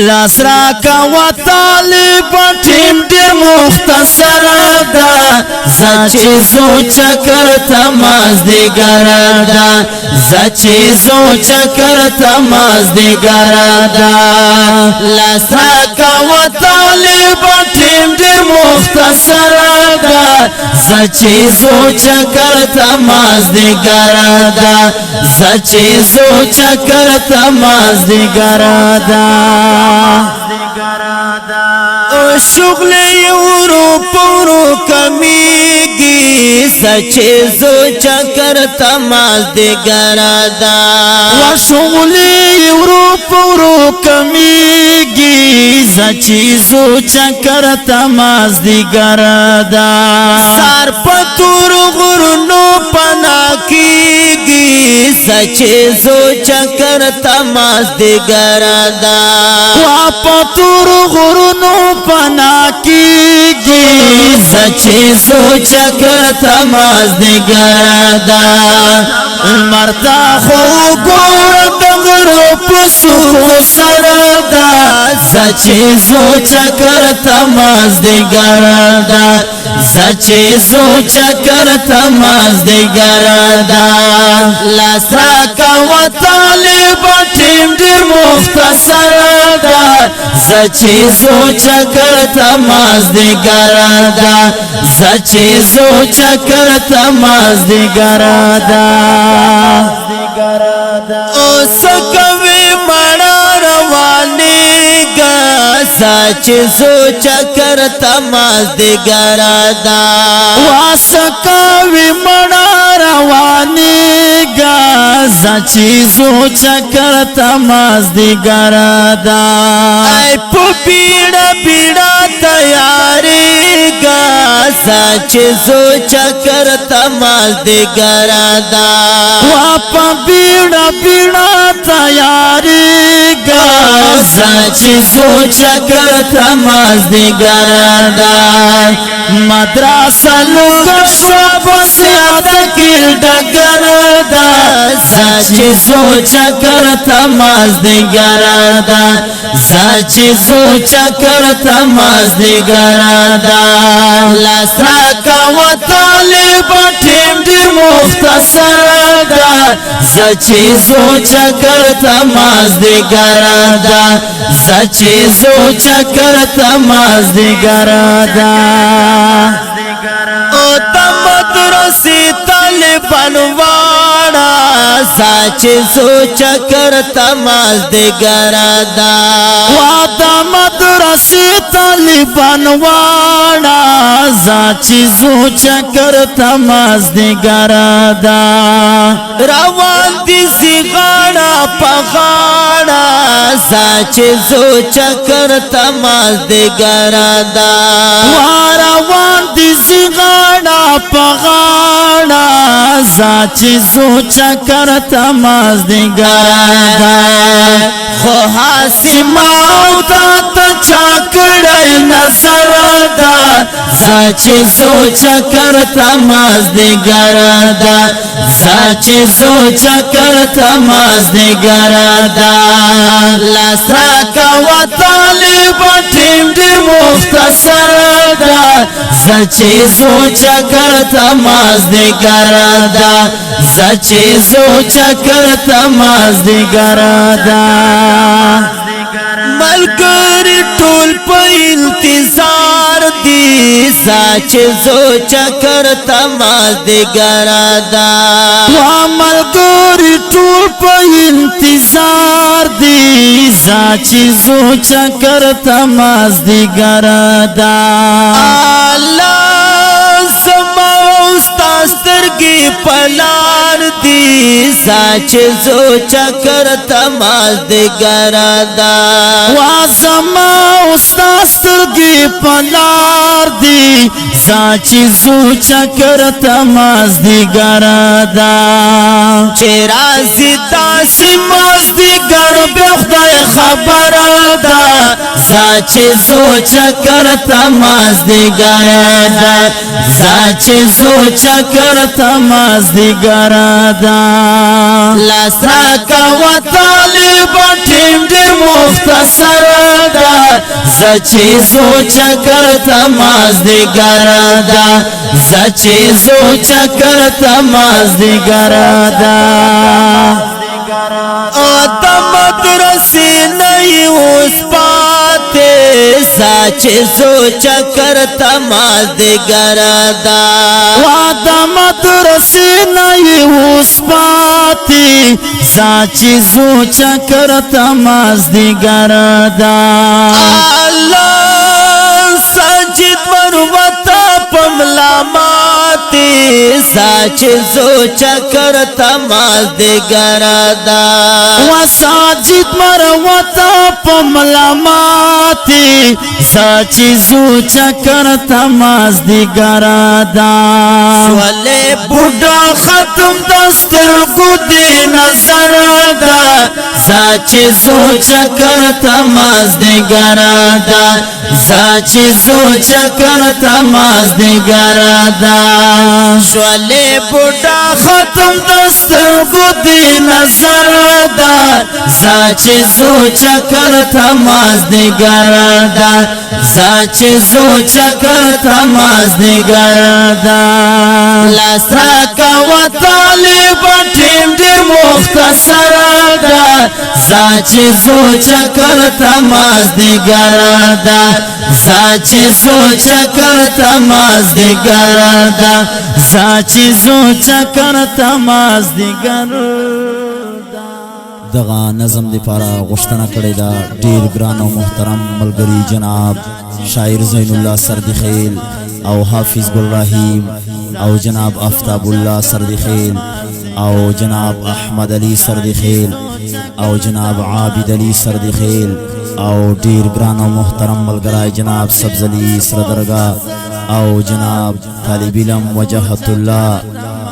لاسرا کا و طالب ټیم ډیر مختصر دا زچې سوچ کرتا مازدیګر دا زچې سوچ کرتا مازدیګر دا لاسرا کا و طالب ټیم ډیر مختصر دا زچې سوچ کرتا مازدیګر دا زچې سوچ کرتا مازدیګر دا شغل یورو پورو کمیگی سچے سوچ کرتا مازدیګر دا و شغل یورو پورو کمیگی سچے سوچ کرتا مازدیګر دا سار پتور غرنو پنا کیگی سچے سوچ کرتا مازدیګر دا و پتور غرنو پنا کیگی سچے سوچ کرتا مازدیګر دا مرتا خو ګور دغرو پسو سر دا سچے سوچ کرتا مازدیګر دا سچے سوچ کرتا مازدیګر دا لاسرا کا و طالب ټیم ډیر مختصر دا سچے سوچ کرتا مازدیګر دا سچے سوچ کرتا مازدیګر دا او سکوي مړه روانېږه سچے سوچ کرتا مازدیګر دا واسکوي مړه روانېږه سچے سوچ کرتا مازدیګر دا ای په بیړه بیړه تیارېږه سچے سوچ کرتا مازدیګر دا وا په بیړه بیړه تیارېږه سچے سوچ کرتا مازدیګر دا مدرسه لوګ شو بسیات کې ډګر دا سچے سوچ کرتا مازدیګر دا سچے سوچ کرتا مازدیګر دا لاسرا کا و طالب ټیم ډیر مختصر دا سچے سوچ کرتا مازدیګر دا سچے سوچ کرتا مازدیګر دا او مدرسې طالبان واړه سچے سوچ کرتا مازدیګر دا وا د مدرسې طالبان واړه سچے سوچ کرتا مازدیګر دا روان دي سیغاړه پغاړه سچے سوچ کرتا مازدیګر دا روان دي سیغاړه پغاړه سچے سوچ کرتا مازدیګر دا خو حاسما او تا چاکړای نصر دا سچے سوچ کرتا مازدیګر دا سچے سوچ کرتا مازدیګر دا لاسرا کا و طالب ټیم ډیر مختصر دا سچے سوچ کرتا مازدیګر دا سچے سوچ کرتا مازدیګر دا ملګری ټول په انتظار دي سچے سوچ کرتا مازدیګر دا وا ملګری ټول په انتظار دي سچے سوچ کرتا مازدیګر دا الله سما استاد سترګې پلار دي سچے سوچ کرتا مازدیګر دا وا سما استاد سترګې پلار دي سچے سوچ کرتا مازدیګر دا چیرې زیتا مازدیګر به خدای خبر دا سچے سوچ کرتا مازدیګر دا سچے سوچ کرتا مازدیګر دا لاسرا کا و طالب ټیم ډیر مختصر زچی سوچ کرتا مازدیگر دا زچی سوچ کرتا مازدیگر دا مدرسی نہیں اس پاتے سچ سوچ کرتا مازدیگر دا وعدہ مدرسی نہیں اس پاتے سچ سوچ کرتا مازدیگر دا اللہ سجد مروتا پملا ماتی سچ سوچ کرتا مازدیگر دا وساجد مروتا پملا ماتی سچ سوچ کرتا مازدیگر دا سوالے بوڑھا ختم دستر کو دی نظر دا سچ سوچ کرتا مازدیگر دا سچ سوچ کرتا مازدیگر دا سوالے بوڑھا ختم دستر کو دی نظر دا سچ سوچ کرتا مازدیگر دا سچ سوچ کرتا مازدیگر دا لاسا کا وطالب ٹیم دی مختصر دا سچ سوچ کرتا مازدیگر دا سچ سوچ کرتا مازدیگر دا سچ سوچ کرتا مازدیگر دغه نظم دی پارا غشتنه کړی دا ډیر ګران او محترم ملګری جناب شاعر زین الله سردخیل او حافظ ابراهیم او جناب آفتاب الله سردخیل او جناب احمد علی سردخیل او جناب عابد علی سردخیل او ډیر ګران او محترم ملګری جناب سبز علی سردرگاه او جناب طالب علم وجهت الله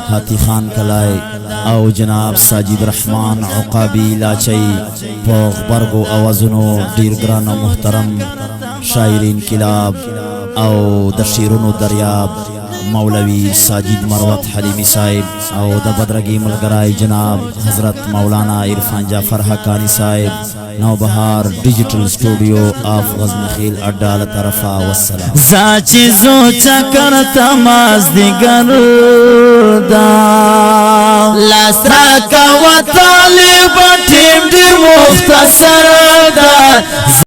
حاتی خان کلای او جناب ساجد رحمان عقابی لاچی په غبرګو اوازونو ډیر ګران او محترم شاعر انقلاب او د شیرونو دریاب مولوی ساجد مروت حلیمی صاحب او د بدرګي ملګری جناب حضرت مولانا عرفان جعفر حقانی صاحب نوبهار ڈیجیٹل سٹوڈیو آف غزنخیل اڈال طرفا والسلام سچ سوچ کرتا مازدیگر دا لاسا کا وطالب ٹیم دی مختصر دا